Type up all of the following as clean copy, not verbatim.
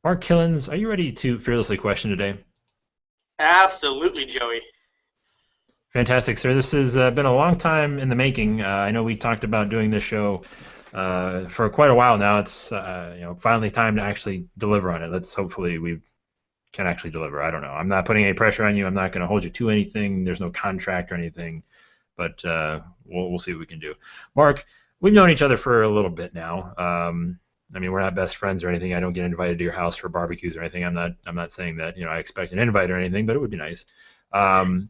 Mark Kilens, are you ready to fearlessly question today? Absolutely, Joey. Fantastic, sir. This has been a long time in the making. I know we talked about doing this show for quite a while now. It's finally time to actually deliver on it. Let's hopefully we can actually deliver. I don't know. I'm not putting any pressure on you. I'm not going to hold you to anything. There's no contract or anything, but we'll see what we can do. Mark, we've known each other for a little bit now. I mean, we're not best friends or anything. I don't get invited to your house for barbecues or anything. I'm not saying that I expect an invite or anything, but it would be nice. Um,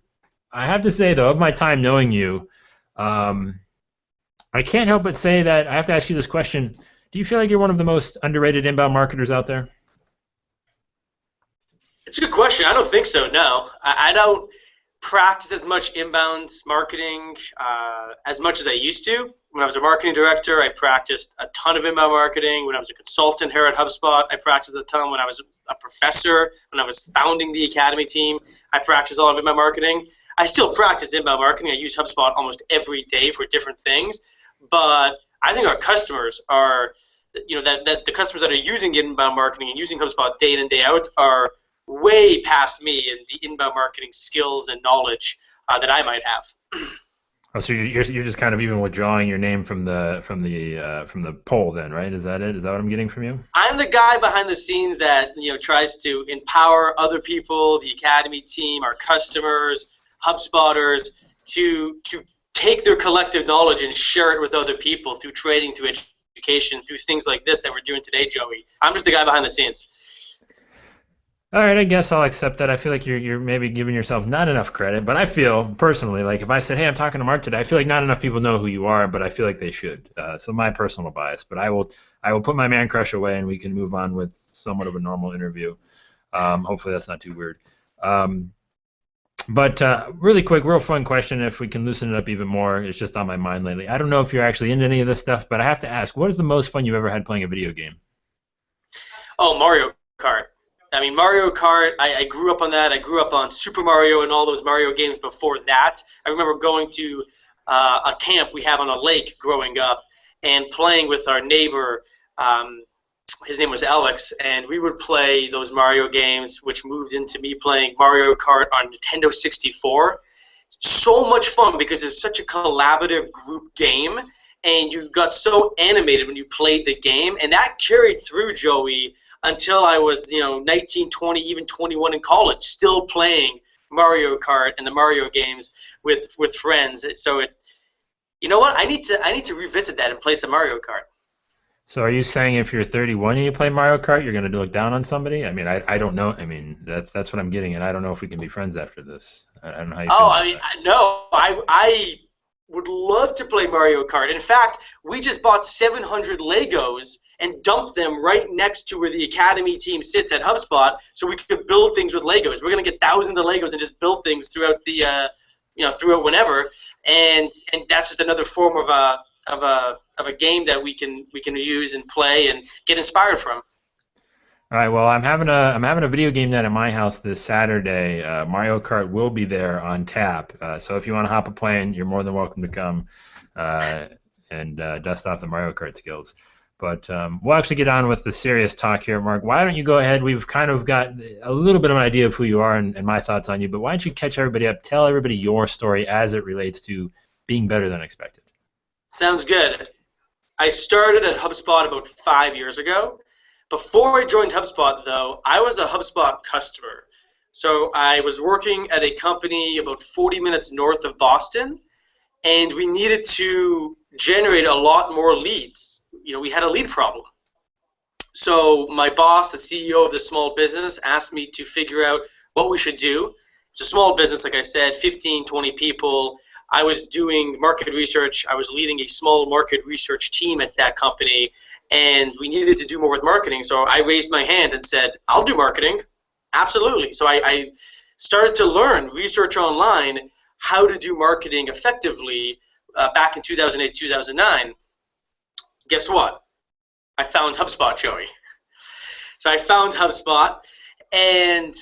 I have to say though, of my time knowing you, um, I can't help but say that I have to ask you this question. Do you feel like you're one of the most underrated inbound marketers out there? It's a good question. I don't think so, no. I don't practice as much inbound marketing as much as I used to. When I was a marketing director, I practiced a ton of inbound marketing. When I was a consultant here at HubSpot, I practiced a ton. When I was a professor, when I was founding the Academy team, I practiced a lot of inbound marketing. I still practice inbound marketing. I use HubSpot almost every day for different things. But I think our customers are, that the customers that are using inbound marketing and using HubSpot day in and day out are way past me in the inbound marketing skills and knowledge that I might have. Oh, so you're just kind of even withdrawing your name from the poll then, right? Is that it? Is that what I'm getting from you? I'm the guy behind the scenes that tries to empower other people, the Academy team, our customers, HubSpotters, to take their collective knowledge and share it with other people through training, through education, through things like this that we're doing today, Joey. I'm just the guy behind the scenes. All right, I guess I'll accept that. I feel like you're maybe giving yourself not enough credit, but I feel personally like if I said, "Hey, I'm talking to Mark today," I feel like not enough people know who you are, but I feel like they should. So my personal bias, but I will put my man crush away, and we can move on with somewhat of a normal interview. Hopefully that's not too weird. Um, but really quick, real fun question. If we can loosen it up even more, it's just on my mind lately. I don't know if you're actually into any of this stuff, but I have to ask, what is the most fun you ever had playing a video game? Oh, Mario Kart. I mean, Mario Kart, I grew up on that. I grew up on Super Mario and all those Mario games before that. I remember going to a camp we have on a lake growing up and playing with our neighbor. His name was Alex, and we would play those Mario games, which moved into me playing Mario Kart on Nintendo 64. So much fun because it's such a collaborative group game, and you got so animated when you played the game, and that carried through, Joey, until I was 19, 20, even 21 in college, still playing Mario Kart and the Mario games with friends. So you know what? I need to revisit that and play some Mario Kart. So are you saying if you're 31 and you play Mario Kart, you're going to look down on somebody? I mean, I don't know. I mean, that's what I'm getting, and I don't know if we can be friends after this. I don't know how you feel Oh, I about mean, that. no, I would love to play Mario Kart. In fact, we just bought 700 Legos and dumped them right next to where the Academy team sits at HubSpot, so we could build things with Legos. We're gonna get thousands of Legos and just build things throughout the, throughout whenever, and that's just another form of a game that we can use and play and get inspired from. All right. Well, I'm having a video game night at my house this Saturday. Mario Kart will be there on tap. So if you want to hop a plane, you're more than welcome to come uh, and dust off the Mario Kart skills. But we'll actually get on with the serious talk here, Mark. Why don't you go ahead? We've kind of got a little bit of an idea of who you are and my thoughts on you, but why don't you catch everybody up? Tell everybody your story as it relates to being better than expected. Sounds good. I started at HubSpot about 5 years ago. Before I joined HubSpot, though, I was a HubSpot customer. So I was working at a company about 40 minutes north of Boston, and we needed to generate a lot more leads. We had a lead problem. So my boss, the CEO of the small business, asked me to figure out what we should do. It's a small business, like I said, 15, 20 people. I was doing market research. I was leading a small market research team at that company, and we needed to do more with marketing. So I raised my hand and said, I'll do marketing. Absolutely. So I started to learn, research online, how to do marketing effectively back in 2008, 2009. Guess what? I found HubSpot, Joey. So I found HubSpot, and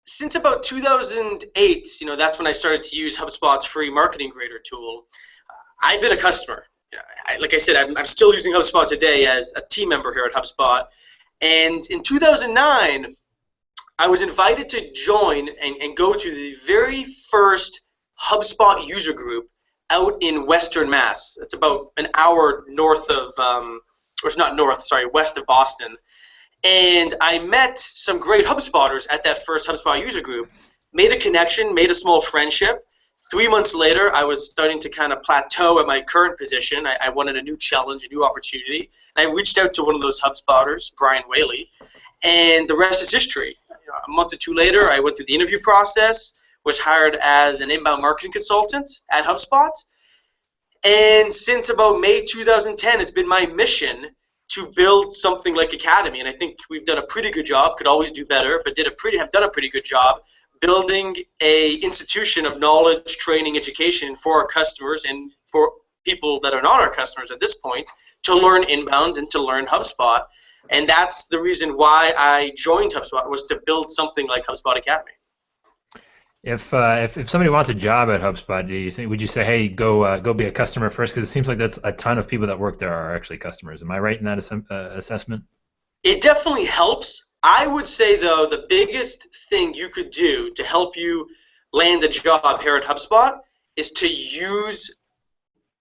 since about 2008, that's when I started to use HubSpot's free marketing grader tool. I've been a customer. Like I said, I'm still using HubSpot today as a team member here at HubSpot, And in 2009, I was invited to join and go to the very first HubSpot user group out in Western Mass. It's about an hour north of, or it's not north, sorry, west of Boston. And I met some great HubSpotters at that first HubSpot user group, made a connection, made a small friendship. 3 months later, I was starting to kind of plateau at my current position. I wanted a new challenge, a new opportunity. And I reached out to one of those HubSpotters, Brian Whaley, and the rest is history. A month or two later, I went through the interview process, was hired as an inbound marketing consultant at HubSpot. And since about May 2010, it's been my mission to build something like Academy, and I think we've done a pretty good job. Could always do better, but have done a pretty good job building a institution of knowledge, training, education for our customers and for people that are not our customers at this point to learn inbound and to learn HubSpot. And that's the reason why I joined HubSpot, was to build something like HubSpot Academy. If somebody wants a job at HubSpot, would you say, hey, go be a customer first? Because it seems like that's a ton of people that work there are actually customers. Am I right in that assessment? It definitely helps. I would say, though, the biggest thing you could do to help you land a job here at HubSpot is to use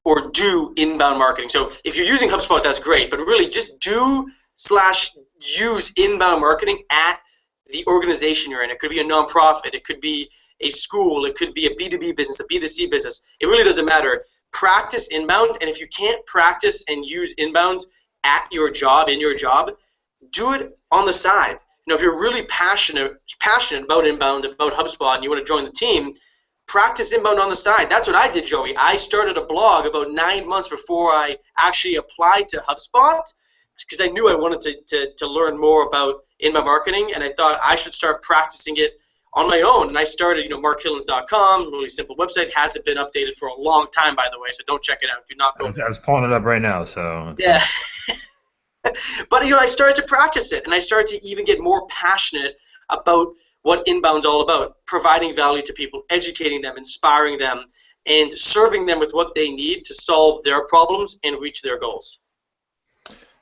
or do inbound marketing. So if you're using HubSpot, that's great, but really just use inbound marketing at the organization you're in. It could be a nonprofit, it could be a school, it could be a B2B business, a B2C business. It really doesn't matter. Practice inbound, and if you can't practice and use inbound at your job, in your job, do it on the side. You know, if you're really passionate about inbound, about HubSpot, and you want to join the team, practice inbound on the side. That's what I did, Joey. I started a blog about 9 months before I actually applied to HubSpot, because I knew I wanted to learn more about inbound marketing, and I thought I should start practicing it on my own. And I started, markkilens.com, really simple website. Hasn't been updated for a long time, by the way, so don't check it out. Do not go. I was pulling it up right now, so. Yeah. But, I started to practice it, and I started to even get more passionate about what inbound's all about, providing value to people, educating them, inspiring them, and serving them with what they need to solve their problems and reach their goals.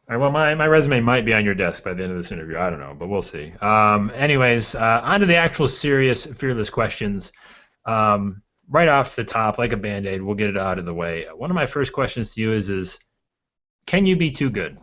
All right, well, my resume might be on your desk by the end of this interview. I don't know, but we'll see. Anyways, on to the actual serious, fearless questions. Right off the top, like a Band-Aid, we'll get it out of the way. One of my first questions to you is can you be too good?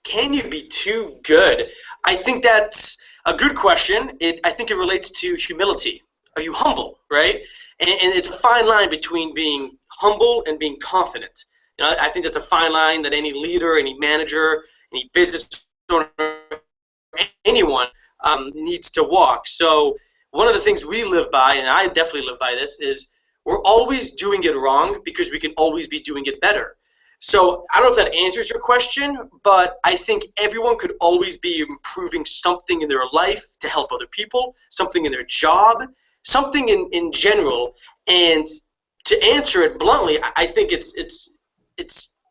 Can you be too good? I think that's a good question. I think it relates to humility. Are you humble, right? And it's a fine line between being humble and being confident. I think that's a fine line that any leader, any manager, any business owner, anyone needs to walk. So one of the things we live by, and I definitely live by this, is we're always doing it wrong because we can always be doing it better. So I don't know if that answers your question, but I think everyone could always be improving something in their life to help other people, something in their job, something in general. And to answer it bluntly, I think it's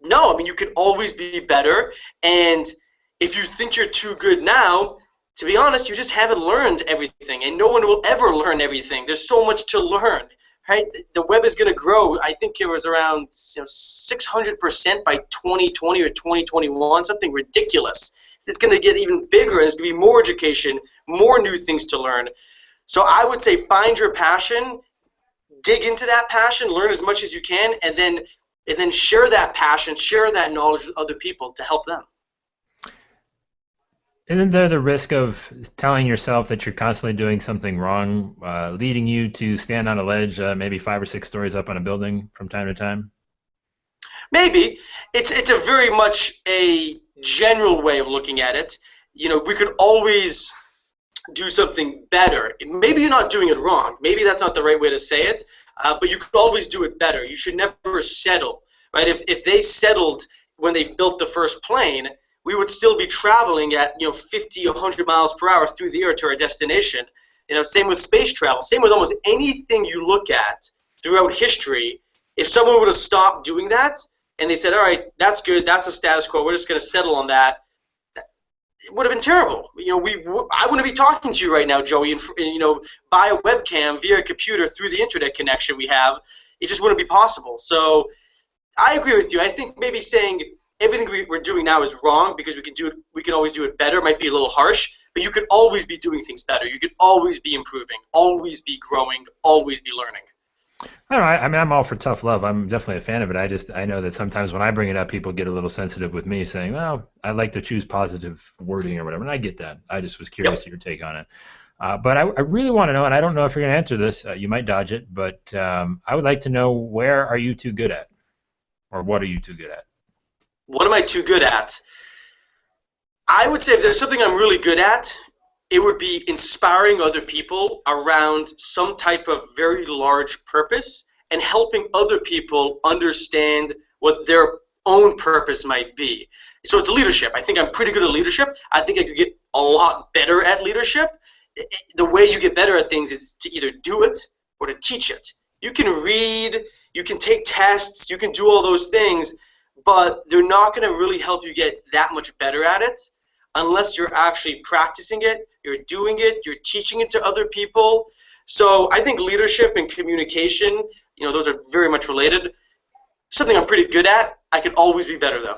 no. I mean, you can always be better, and if you think you're too good now, to be honest, you just haven't learned everything, and no one will ever learn everything. There's so much to learn, right? The web is going to grow. I think it was around 600% by 2020 or 2021, something ridiculous. It's going to get even bigger, and there's going to be more education, more new things to learn. So I would say find your passion, dig into that passion, learn as much as you can, and then share that passion, share that knowledge with other people to help them. Isn't there the risk of telling yourself that you're constantly doing something wrong, leading you to stand on a ledge, maybe 5 or 6 stories up on a building from time to time? Maybe. It's a very much a general way of looking at it. We could always do something better. Maybe you're not doing it wrong. Maybe that's not the right way to say it. But you could always do it better. You should never settle, right? If they settled when they built the first plane, we would still be traveling at 50, 100 miles per hour through the air to our destination. Same with space travel. Same with almost anything you look at throughout history. If someone would have stopped doing that and they said, all right, that's good, that's a status quo, we're just going to settle on that, it would have been terrible. I wouldn't be talking to you right now, Joey, and by a webcam via a computer through the internet connection we have. It just wouldn't be possible. So I agree with you. I think maybe saying everything we're doing now is wrong because we can always do it better. It might be a little harsh, but you could always be doing things better. You could always be improving, always be growing, always be learning. I don't know. I mean, I'm all for tough love. I'm definitely a fan of it. I know that sometimes when I bring it up, people get a little sensitive with me saying, well, I like to choose positive wording or whatever. And I get that. I just was curious your take on it. But I really want to know, and I don't know if you're going to answer this. You might dodge it, but I would like to know, where are you too good at? Or what are you too good at? What am I too good at? I would say if there's something I'm really good at, it would be inspiring other people around some type of very large purpose and helping other people understand what their own purpose might be. So it's leadership. I think I'm pretty good at leadership. I think I could get a lot better at leadership. The way you get better at things is to either do it or to teach it. You can read, you can take tests, you can do all those things, but they're not going to really help you get that much better at it unless you're actually practicing it, you're doing it, you're teaching it to other people. So I think leadership and communication, those are very much related. Something I'm pretty good at. I could always be better, though.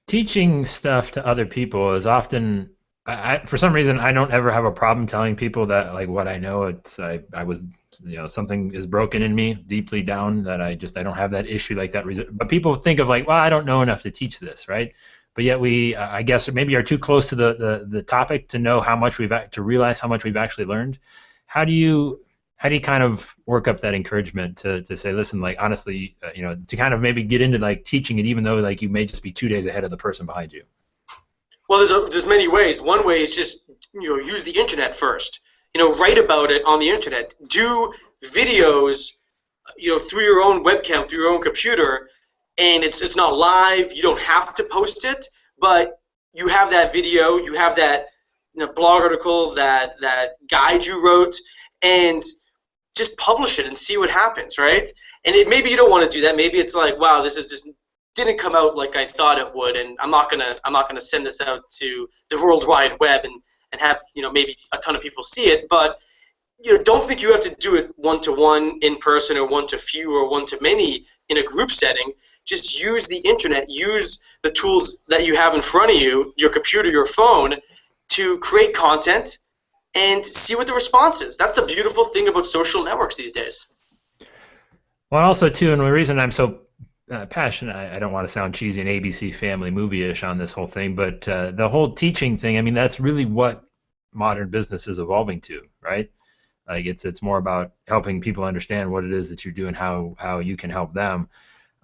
Teaching stuff to other people is often, for some reason, I don't ever have a problem telling people that, like, what I know. I was, something is broken in me deeply down that I don't have that issue like that. But people think of like, well, I don't know enough to teach this, right? But yet we, I guess, maybe are too close to the topic to know how much to realize how much we've actually learned. How do you kind of work up that encouragement to say, listen, like, honestly, to kind of maybe get into like teaching it, even though like you may just be 2 days ahead of the person behind you? Well, there's many ways. One way is just use the internet first. Write about it on the internet. Do videos, through your own webcam, through your own computer. And it's not live. You don't have to post it, but you have that video, you have that blog article, that guide you wrote, and just publish it and see what happens, right? And maybe you don't want to do that. Maybe it's like, wow, this is just didn't come out like I thought it would, and I'm not gonna send this out to the World Wide Web and have maybe a ton of people see it, but don't think you have to do it one-to-one in person or one-to-few or one-to-many in a group setting. Just use the internet, use the tools that you have in front of you, your computer, your phone, to create content and see what the response is. That's the beautiful thing about social networks these days. Well, also, too, and the reason I'm so passionate, I don't want to sound cheesy and ABC Family movie-ish on this whole thing, but the whole teaching thing, I mean, that's really what modern business is evolving to, right? Like it's more about helping people understand what it is that you're doing, how you can help them.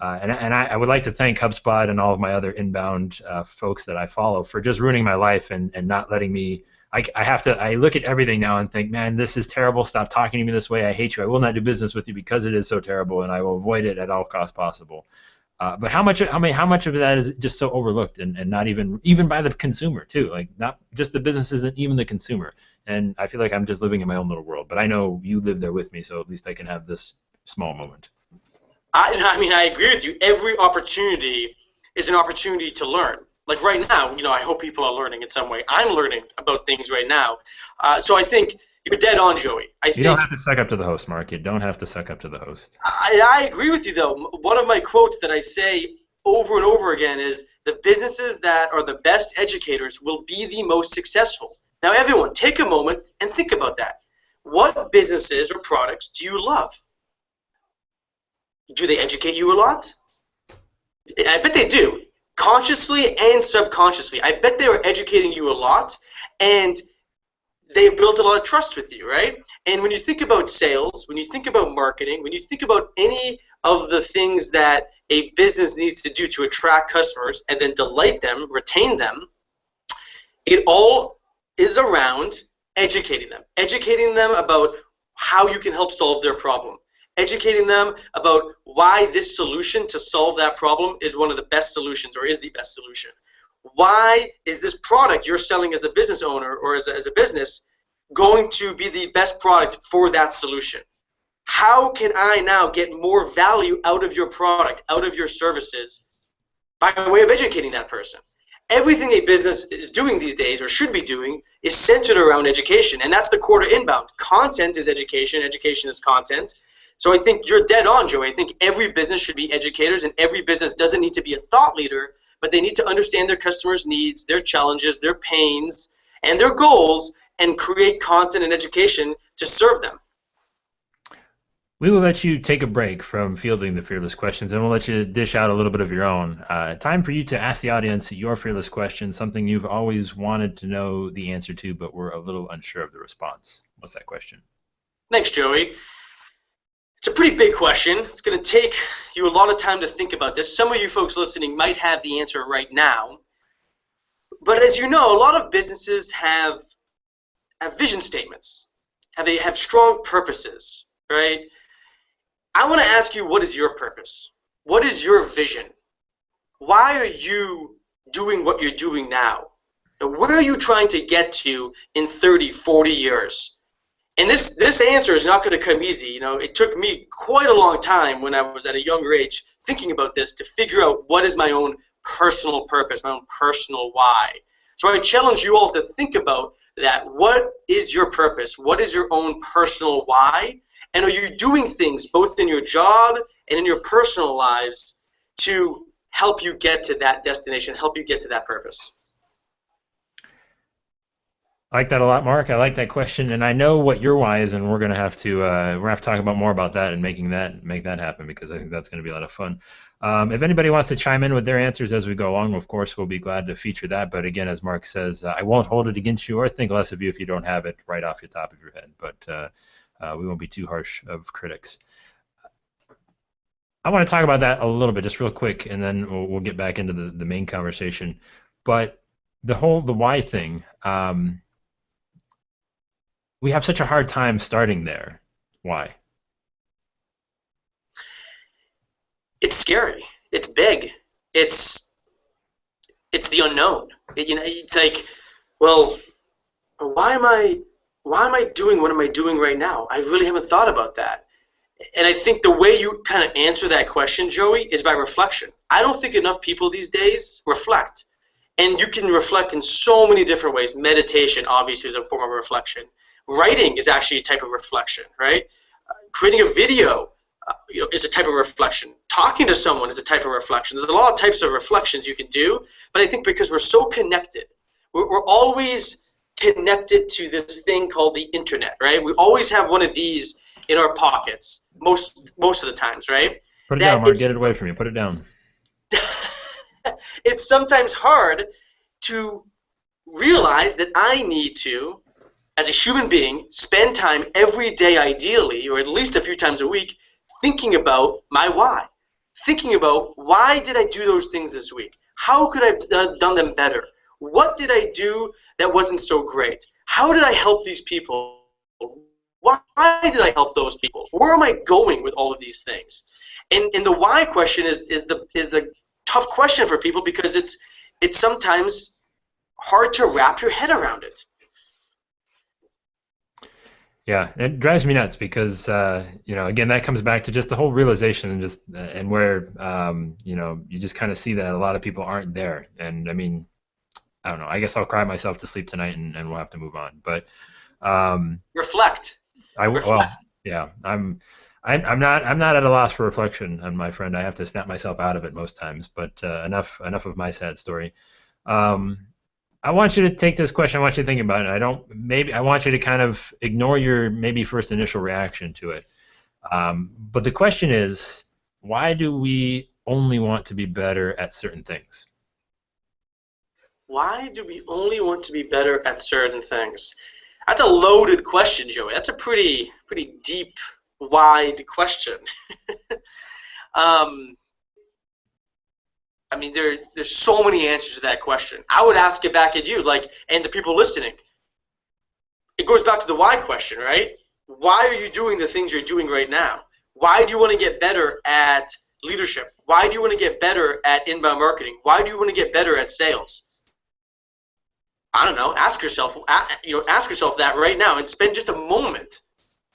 And I would like to thank HubSpot and all of my other inbound folks that I follow for just ruining my life and not letting me. I look at everything now and think, man, this is terrible. Stop talking to me this way. I hate you. I will not do business with you because it is so terrible, and I will avoid it at all costs possible. But how much of that is just so overlooked and not even by the consumer too? Like, not just the business, isn't even the consumer. And I feel like I'm just living in my own little world. But I know you live there with me, so at least I can have this small moment. I agree with you. Every opportunity is an opportunity to learn. Like right now, I hope people are learning in some way. I'm learning about things right now. So I think you're dead on, Joey. You don't have to suck up to the host, Mark. You don't have to suck up to the host. I agree with you, though. One of my quotes that I say over and over again is, the businesses that are the best educators will be the most successful. Now, everyone, take a moment and think about that. What businesses or products do you love? Do they educate you a lot? I bet they do, consciously and subconsciously. I bet they are educating you a lot, and they've built a lot of trust with you, right? And when you think about sales, when you think about marketing, when you think about any of the things that a business needs to do to attract customers and then delight them, retain them, it all is around educating them about how you can help solve their problem. Educating them about why this solution to solve that problem is one of the best solutions or is the best solution. Why is this product you're selling as a business owner or as a business going to be the best product for that solution? How can I now get more value out of your product, out of your services, by way of educating that person? Everything a business is doing these days, or should be doing, is centered around education, and that's the core to inbound. Content is education, education is content. So I think you're dead on, Joey. I think every business should be educators, and every business doesn't need to be a thought leader, but they need to understand their customers' needs, their challenges, their pains, and their goals, and create content and education to serve them. We will let you take a break from fielding the fearless questions, and we'll let you dish out a little bit of your own. Time for you to ask the audience your fearless question, something you've always wanted to know the answer to, but were a little unsure of the response. What's that question? Thanks, Joey. It's a pretty big question. It's going to take you a lot of time to think about this. Some of you folks listening might have the answer right now. But as you know, a lot of businesses have vision statements, have strong purposes, right? I want to ask you, what is your purpose? What is your vision? Why are you doing what you're doing now? Where are you trying to get to in 30, 40 years? And this answer is not going to come easy. It took me quite a long time when I was at a younger age thinking about this to figure out what is my own personal purpose, my own personal why. So I challenge you all to think about that. What is your purpose? What is your own personal why? And are you doing things both in your job and in your personal lives to help you get to that destination, help you get to that purpose? I like that a lot, Mark. I like that question, and I know what your why is, and we're gonna have to talk about more about that and make that happen, because I think that's going to be a lot of fun. If anybody wants to chime in with their answers as we go along, of course, we'll be glad to feature that. But again, as Mark says, I won't hold it against you or think less of you if you don't have it right off the top of your head. But we won't be too harsh of critics. I want to talk about that a little bit, just real quick, and then we'll get back into the main conversation. But the why thing. We have such a hard time starting there. Why? It's scary. It's big. It's the unknown. It's like, well, why am I doing what am I doing right now? I really haven't thought about that. And I think the way you kind of answer that question, Joey, is by reflection. I don't think enough people these days reflect. And you can reflect in so many different ways. Meditation, obviously, is a form of reflection. Writing is actually a type of reflection, right? Creating a video is a type of reflection. Talking to someone is a type of reflection. There's a lot of types of reflections you can do, but I think because we're so connected, we're always connected to this thing called the internet, right? We always have one of these in our pockets, most of the times, right? Put it down, Mark. Get it away from you. Put it down. It's sometimes hard to realize that I need to, as a human being, spend time every day ideally, or at least a few times a week, thinking about my why. Thinking about, why did I do those things this week? How could I have done them better? What did I do that wasn't so great? How did I help these people? Why did I help those people? Where am I going with all of these things? And the why question is the tough question for people, because it's sometimes hard to wrap your head around it. Yeah, it drives me nuts because again, that comes back to just the whole realization and where you just kind of see that a lot of people aren't there. And I mean, I don't know. I guess I'll cry myself to sleep tonight, and we'll have to move on. But reflect. Well, yeah, I'm not at a loss for reflection, my friend. I have to snap myself out of it most times. But enough of my sad story. I want you to take this question. I want you to think about it. I want you to kind of ignore your maybe first initial reaction to it. But the question is, why do we only want to be better at certain things? Why do we only want to be better at certain things? That's a loaded question, Joey. That's a pretty deep, wide question. I mean, there's so many answers to that question. I would ask it back at you, and the people listening. It goes back to the why question, right? Why are you doing the things you're doing right now? Why do you want to get better at leadership? Why do you want to get better at inbound marketing? Why do you want to get better at sales? I don't know. Ask yourself that right now, and spend just a moment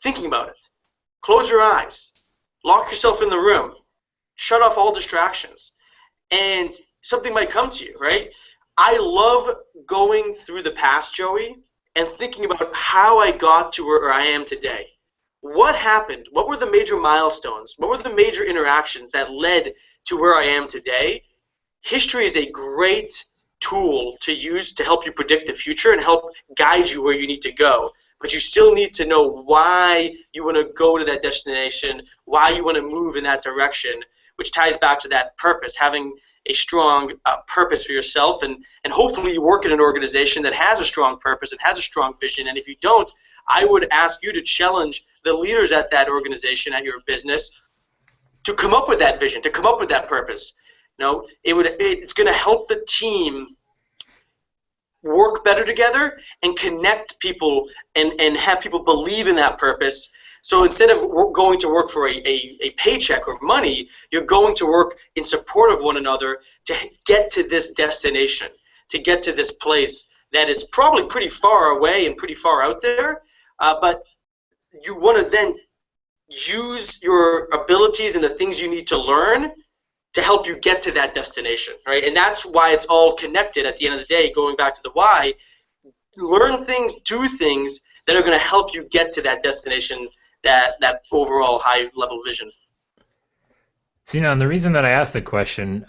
thinking about it. Close your eyes. Lock yourself in the room. Shut off all distractions. And something might come to you, right? I love going through the past, Joey, and thinking about how I got to where I am today. what happened? What were the major milestones? What were the major interactions that led to where I am today? History is a great tool to use to help you predict the future and help guide you where you need to go. But you still need to know why you want to go to that destination, why you want to move in that direction, which ties back to that purpose, having a strong purpose for yourself. And hopefully you work in an organization that has a strong purpose and has a strong vision. And if you don't, I would ask you to challenge the leaders at that organization, at your business, to come up with that vision, to come up with that purpose. You know, it's going to help the team work better together and connect people and have people believe in that purpose. So instead of going to work for a paycheck or money, you're going to work in support of one another to get to this destination, to get to this place that is probably pretty far away and pretty far out there, but you want to then use your abilities and the things you need to learn to help you get to that destination, right? And that's why it's all connected at the end of the day, going back to the why. Learn things, do things that are going to help you get to that destination, that overall high-level vision. So, and the reason that I asked the question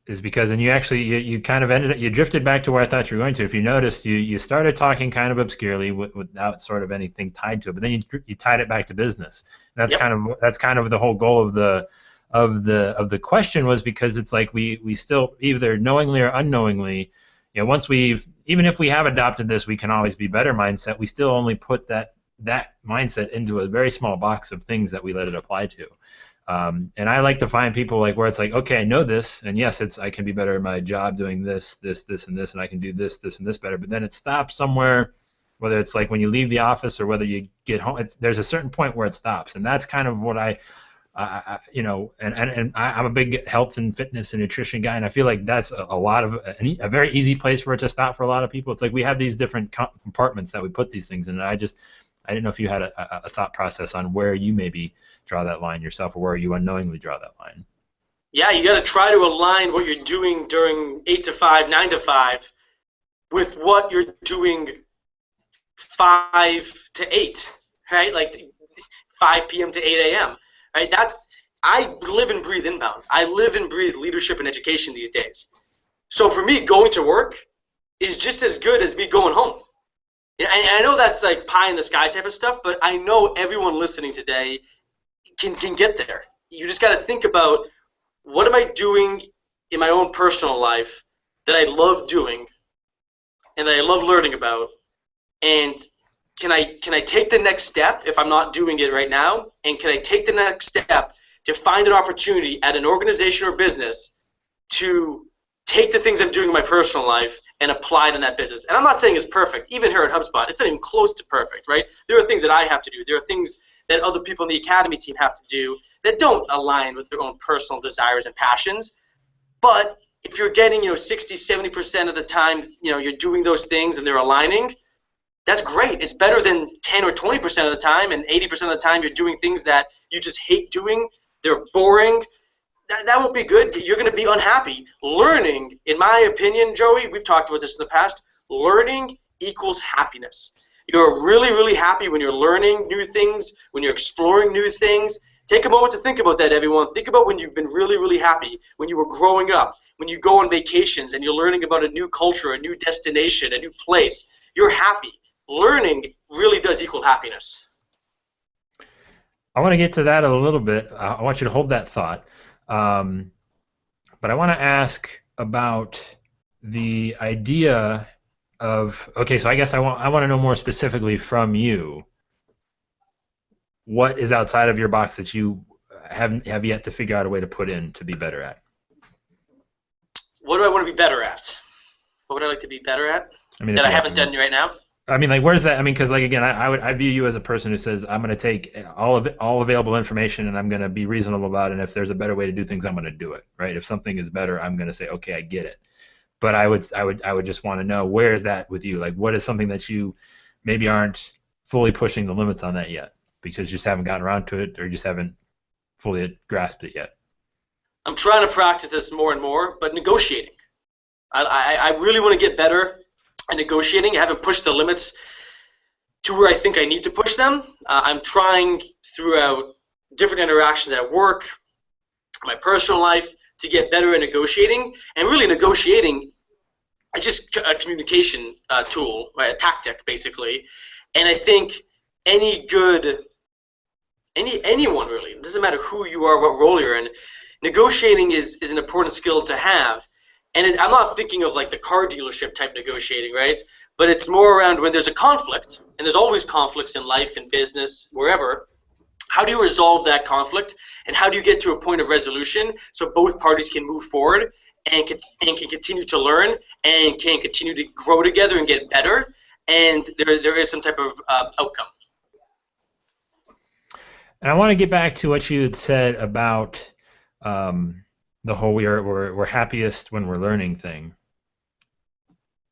is because, and you kind of you drifted back to where I thought you were going to. If you noticed, you started talking kind of obscurely without sort of anything tied to it, but then you tied it back to business. And that's kind of the whole goal of the question, was because it's like we still, either knowingly or unknowingly, once even if we have adopted this we can always be better mindset, we still only put that mindset into a very small box of things that we let it apply to. And I like to find people like where it's like, okay, I know this, and yes, I can be better at my job doing this, and this, and I can do this, and this better. But then it stops somewhere, whether it's like when you leave the office or whether you get home. There's a certain point where it stops, and that's kind of what and I'm a big health and fitness and nutrition guy, and I feel like that's a very easy place for it to stop for a lot of people. It's like we have these different compartments that we put these things in, and I didn't know if you had a thought process on where you maybe draw that line yourself, or where you unknowingly draw that line. Yeah, you got to try to align what you're doing during 8 to 5, 9 to 5 with what you're doing 5 to 8, right? Like 5 p.m. to 8 a.m., right? I live and breathe inbound. I live and breathe leadership and education these days. So for me, going to work is just as good as me going home. And I know that's like pie in the sky type of stuff, but I know everyone listening today can get there. You just got to think about, what am I doing in my own personal life that I love doing and that I love learning about, and can I take the next step if I'm not doing it right now, and can I take the next step to find an opportunity at an organization or business to take the things I'm doing in my personal life and apply it in that business. And I'm not saying it's perfect. Even here at HubSpot, it's not even close to perfect, right? There are things that I have to do. There are things that other people in the Academy team have to do that don't align with their own personal desires and passions. But if you're getting, 60, 70% of the time, you're doing those things and they're aligning, that's great. It's better than 10 or 20% of the time, and 80% of the time you're doing things that you just hate doing. They're boring. That won't be good. You're going to be unhappy. Learning, in my opinion, Joey, we've talked about this in the past, learning equals happiness. You're really, really happy when you're learning new things, when you're exploring new things. Take a moment to think about that, everyone. Think about when you've been really, really happy, when you were growing up, when you go on vacations and you're learning about a new culture, a new destination, a new place. You're happy. Learning really does equal happiness. I want to get to that a little bit. I want you to hold that thought. But I want to ask about the idea of, okay, so I guess I want to know more specifically from you, what is outside of your box that you have yet to figure out a way to put in to be better at? What do I want to be better at? What would I like to be better at that I haven't done right now? I mean, like, where's that? I mean, because, like, again, I view you as a person who says, I'm going to take all available information and I'm going to be reasonable about it. And if there's a better way to do things, I'm going to do it, right? If something is better, I'm going to say, okay, I get it. But I would just want to know, where is that with you? Like, what is something that you maybe aren't fully pushing the limits on that yet, because you just haven't gotten around to it, or you just haven't fully grasped it yet? I'm trying to practice this more and more, but negotiating. I really want to get better at negotiating. I haven't pushed the limits to where I think I need to push them. I'm trying throughout different interactions at work, my personal life, to get better at negotiating. And really negotiating is just a communication tool, right? A tactic, basically. And I think anyone really, it doesn't matter who you are, what role you're in, negotiating is an important skill to have. And I'm not thinking of like the car dealership type negotiating, right? But it's more around when there's a conflict, and there's always conflicts in life and business, wherever. How do you resolve that conflict, and how do you get to a point of resolution so both parties can move forward and can continue to learn and can continue to grow together and get better, and there is some type of outcome. And I want to get back to what you had said about the whole we're happiest when we're learning thing.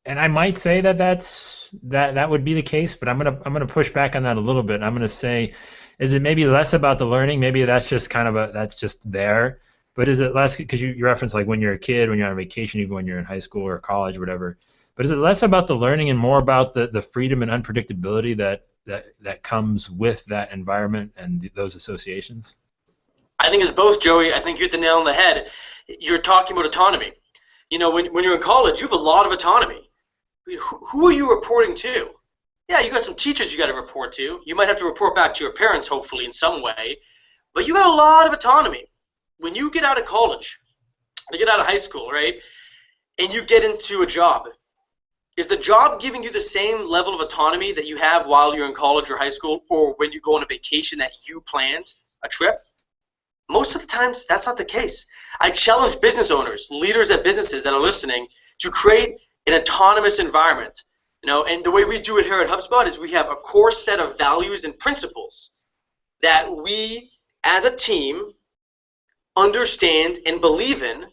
And I might say that would be the case, but I'm gonna push back on that a little bit. I'm gonna say, is it maybe less about the learning? Maybe that's just that's just there. But is it less, because you reference like when you're a kid, when you're on vacation, even when you're in high school or college or whatever. But is it less about the learning and more about the freedom and unpredictability that comes with that environment and those associations? I think it's both, Joey. I think you hit the nail on the head. You're talking about autonomy. You know, when you're in college, you have a lot of autonomy. Who are you reporting to? Yeah, you got some teachers you got to report to. You might have to report back to your parents, hopefully, in some way. But you got a lot of autonomy. When you get out of college, you get out of high school, right, and you get into a job, is the job giving you the same level of autonomy that you have while you're in college or high school, or when you go on a vacation that you planned, a trip? Most of the times, that's not the case. I challenge business owners, leaders at businesses that are listening, to create an autonomous environment. You know, and the way we do it here at HubSpot is we have a core set of values and principles that we, as a team, understand and believe in.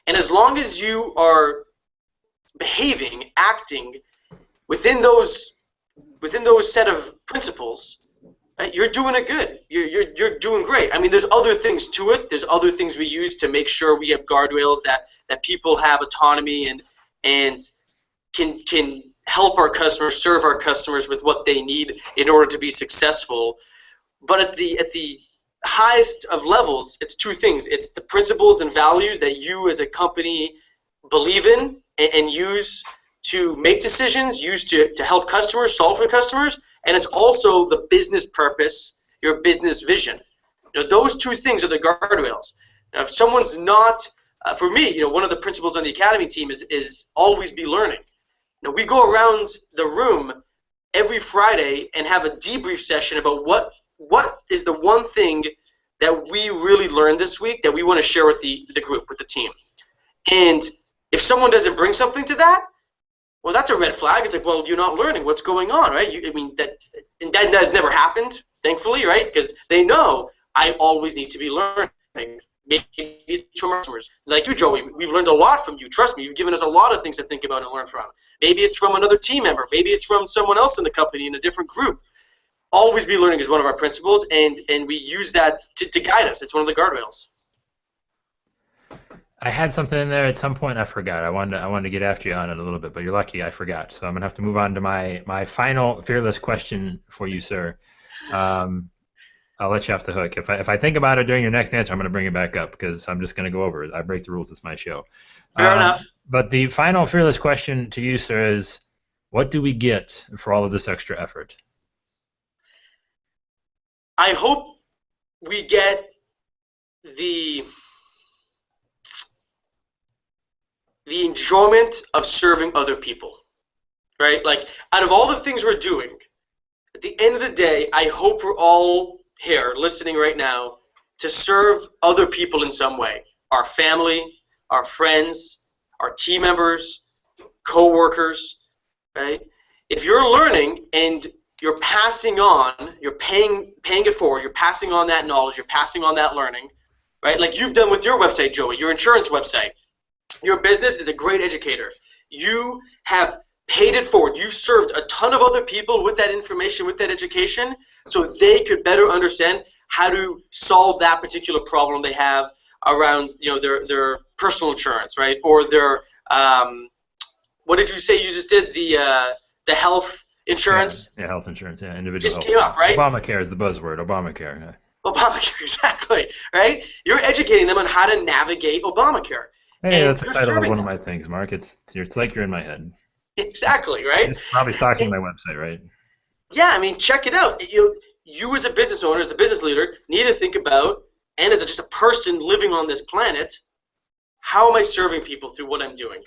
And as long as you are behaving, acting within those set of principles, right, you're doing it good. You're doing great. I mean, there's other things to it. There's other things we use to make sure we have guardrails that people have autonomy and can help our customers, serve our customers with what they need in order to be successful. But at the highest of levels, it's two things. It's the principles and values that you as a company believe in and use to make decisions, use to help customers, solve for customers, and it's also the business purpose, your business vision. You know, those two things are the guardrails. Now, if someone's not, for me, you know, one of the principles on the Academy team is always be learning. You know, we go around the room every Friday and have a debrief session about what is the one thing that we really learned this week that we want to share with the group, with the team. And if someone doesn't bring something to that, well, that's a red flag. It's like, well, you're not learning. What's going on, right? That has never happened, thankfully, right? Because they know I always need to be learning. Maybe it's from our customers. Like you, Joey, we've learned a lot from you. Trust me, you've given us a lot of things to think about and learn from. Maybe it's from another team member. Maybe it's from someone else in the company in a different group. Always be learning is one of our principles, and we use that to guide us. It's one of the guardrails. I had something in there at some point. I forgot. I wanted to get after you on it a little bit, but you're lucky I forgot. So I'm gonna have to move on to my final fearless question for you, sir. I'll let you off the hook. If I think about it during your next answer, I'm gonna bring it back up because I'm just gonna go over it. I break the rules. It's my show. Fair enough. But the final fearless question to you, sir, is what do we get for all of this extra effort? I hope we get the enjoyment of serving other people, right? Like, out of all the things we're doing, at the end of the day, I hope we're all here listening right now to serve other people in some way. Our family, our friends, our team members, co-workers, right? If you're learning and you're passing on, you're paying it forward, you're passing on that knowledge, you're passing on that learning, right? Like you've done with your website, Joey, your insurance website. Your business is a great educator. You have paid it forward. You've served a ton of other people with that information, with that education, so they could better understand how to solve that particular problem they have around, you know, their personal insurance, right? Or their what did you say you just did? The health Yeah, insurance. yeah, health insurance, yeah, individual Just health came up, insurance. right? Obamacare is the buzzword. Obamacare. Yeah. Obamacare, exactly, right? You're educating them on how to navigate Obamacare, Hey, and that's the you're title of serving one of them. my things, Mark. It's like you're in my head. Exactly, right? It's probably stalking And, my website, right? yeah, I mean, check it out. You as a business owner, as a business leader, need to think about, and as just a person living on this planet, how am I serving people through what I'm doing?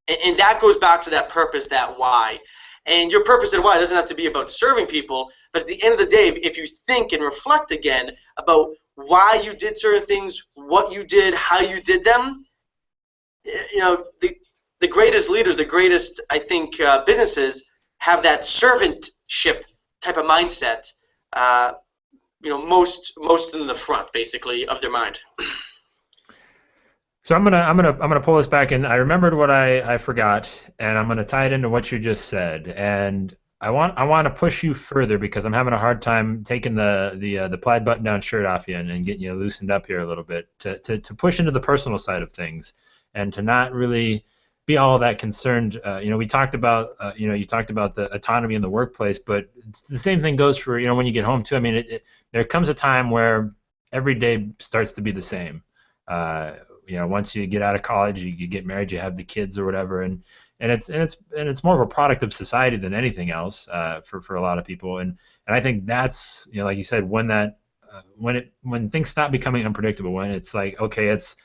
And that goes back to that purpose, that why. And your purpose and why doesn't have to be about serving people, but at the end of the day, if you think and reflect again about why you did certain things, what you did, how you did them, the greatest leaders, the greatest, I think, businesses have that servantship type of mindset. Uh, most in the front, basically, of their mind. So I'm gonna pull this back in. I remembered what I forgot, and I'm gonna tie it into what you just said. And I want to push you further because I'm having a hard time taking the plaid button down shirt off you and getting you loosened up here a little bit to push into the personal side of things and to not really be all that concerned. We talked about you talked about the autonomy in the workplace, but it's the same thing goes for when you get home too. I mean, there comes a time where every day starts to be the same. Uh, once you get out of college, you get married, you have the kids or whatever, and it's more of a product of society than anything else for a lot of people. And I think that's like you said, when things stop becoming unpredictable, when it's like, okay, it's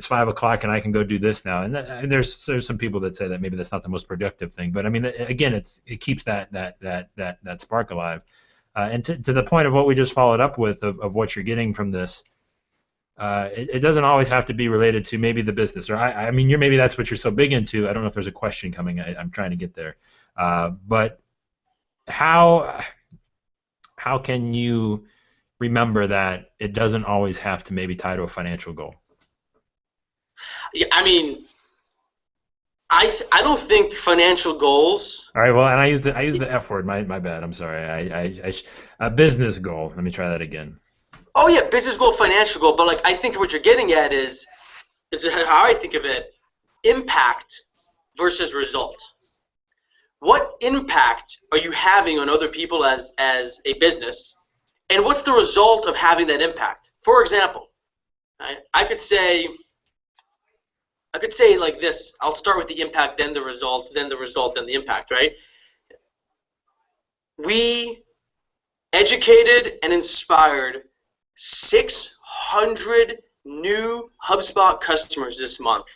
5 o'clock and I can go do this now. And there's some people that say that maybe that's not the most productive thing, but I mean, again, it keeps that spark alive. And to the point of what we just followed up with of what you're getting from this. It doesn't always have to be related to maybe the business, or I mean, maybe that's what you're so big into. I don't know if there's a question coming. I'm trying to get there, but how can you remember that it doesn't always have to maybe tie to a financial goal? Yeah, I mean, I don't think financial goals. All right, well, and I used the F word. My bad. I'm sorry. A business goal. Let me try that again. Oh yeah, business goal, financial goal, but like I think what you're getting at is how I think of it: impact versus result. What impact are you having on other people as a business, and what's the result of having that impact? For example, right, I could say like this. I'll start with the impact, then the result, then the result, then the impact. Right? We educated and inspired 600 new HubSpot customers this month,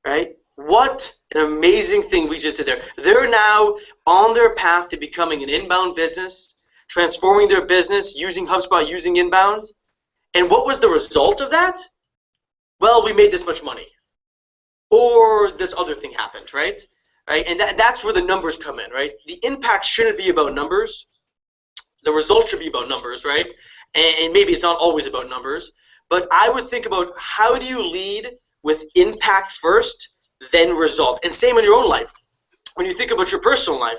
right? What an amazing thing we just did there. They're now on their path to becoming an inbound business, transforming their business, using HubSpot, using inbound. And what was the result of that? Well, we made this much money. Or this other thing happened, right? Right? And that's where the numbers come in, right? The impact shouldn't be about numbers. The result should be about numbers, right? And maybe it's not always about numbers, but I would think about how do you lead with impact first, then result. And same in your own life. When you think about your personal life,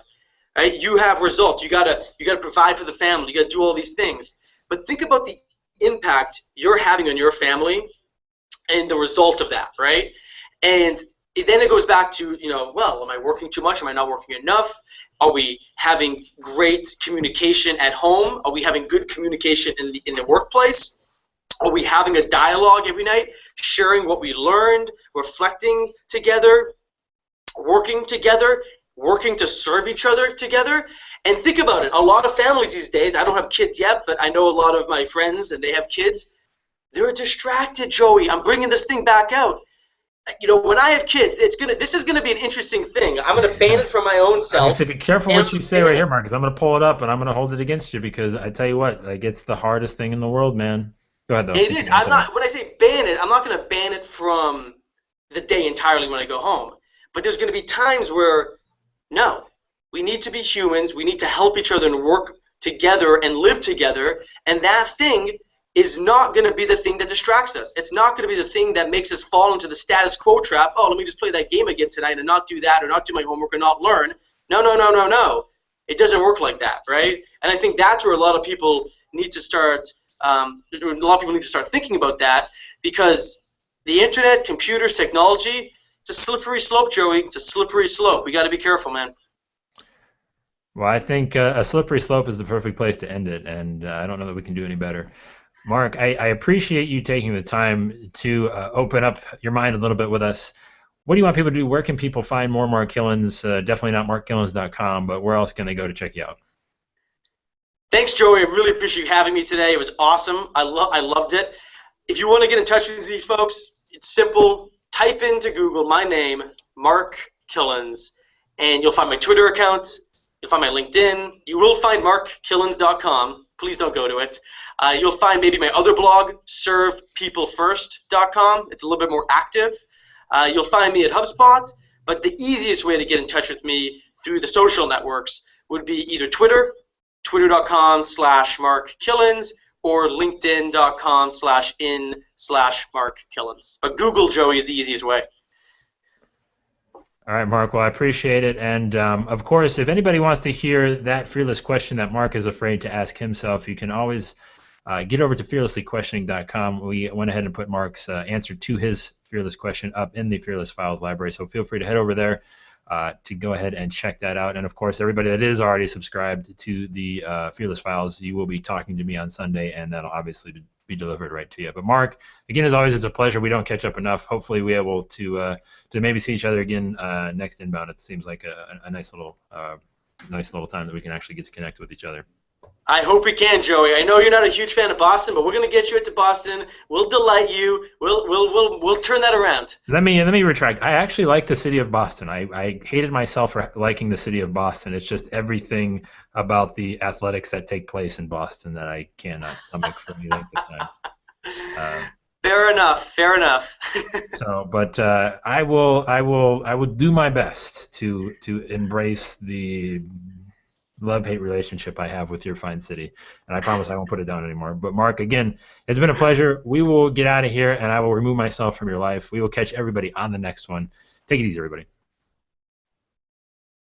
right? You have results. You gotta provide for the family. You gotta do all these things. But think about the impact you're having on your family and the result of that, right? And then it goes back to, well, am I working too much? Am I not working enough? Are we having great communication at home? Are we having good communication in the workplace? Are we having a dialogue every night, sharing what we learned, reflecting together, working to serve each other together? And think about it. A lot of families these days, I don't have kids yet, but I know a lot of my friends and they have kids. They're distracted, Joey. I'm bringing this thing back out. When I have kids, this is gonna be an interesting thing. I'm gonna ban it from my own I would self. say be careful And what you say right here, Marcus. I'm gonna pull it up and I'm gonna hold it against you because I tell you what, like it's the hardest thing in the world, man. Go ahead though. it is. I'm not. When I say ban it, I'm not gonna ban it from the day entirely when I go home. But there's gonna be times where, no, we need to be humans. We need to help each other and work together and live together. And that thing is not going to be the thing that distracts us. It's not going to be the thing that makes us fall into the status quo trap. Oh, let me just play that game again tonight and not do that or not do my homework or not learn. No, no, no, no, no. It doesn't work like that, right? And I think that's where a lot of people need to start. A lot of people need to start thinking about that because the internet, computers, technology, it's a slippery slope, Joey. It's a slippery slope. We got to be careful, man. Well, I think a slippery slope is the perfect place to end it, and I don't know that we can do any better. Mark, I appreciate you taking the time to open up your mind a little bit with us. What do you want people to do? Where can people find more Mark Kilens? Definitely not markkillens.com, but where else can they go to check you out? Thanks, Joey. I really appreciate you having me today. It was awesome. I loved it. If you want to get in touch with me, folks, it's simple. Type into Google my name, Mark Kilens, and you'll find my Twitter account. You'll find my LinkedIn. You will find markkillens.com. Please don't go to it. You'll find maybe my other blog, servepeoplefirst.com. It's a little bit more active. You'll find me at HubSpot, but the easiest way to get in touch with me through the social networks would be either Twitter, twitter.com/Mark Kilens, or linkedin.com/in/Mark Kilens. But Google Joey is the easiest way. All right, Mark. Well, I appreciate it. And of course, if anybody wants to hear that fearless question that Mark is afraid to ask himself, you can always get over to fearlesslyquestioning.com. We went ahead and put Mark's answer to his fearless question up in the Fearless Files library. So feel free to head over there to go ahead and check that out. And of course, everybody that is already subscribed to the Fearless Files, you will be talking to me on Sunday, and that'll obviously be delivered right to you. But Mark, again, as always, it's a pleasure. We don't catch up enough. Hopefully, we're able to maybe see each other again next inbound. It seems like a nice little time that we can actually get to connect with each other. I hope we can, Joey. I know you're not a huge fan of Boston, but we're going to get you into Boston. We'll delight you. We'll turn that around. Let me retract. I actually like the city of Boston. I hated myself for liking the city of Boston. It's just everything about the athletics that take place in Boston that I cannot stomach for any length of time. Fair enough. Fair enough. But I will do my best to embrace the love-hate relationship I have with your fine city, and I promise I won't put it down anymore. But Mark, again, it's been a pleasure. We will get out of here, and I will remove myself from your life. We will catch everybody on the next one. Take it easy, everybody.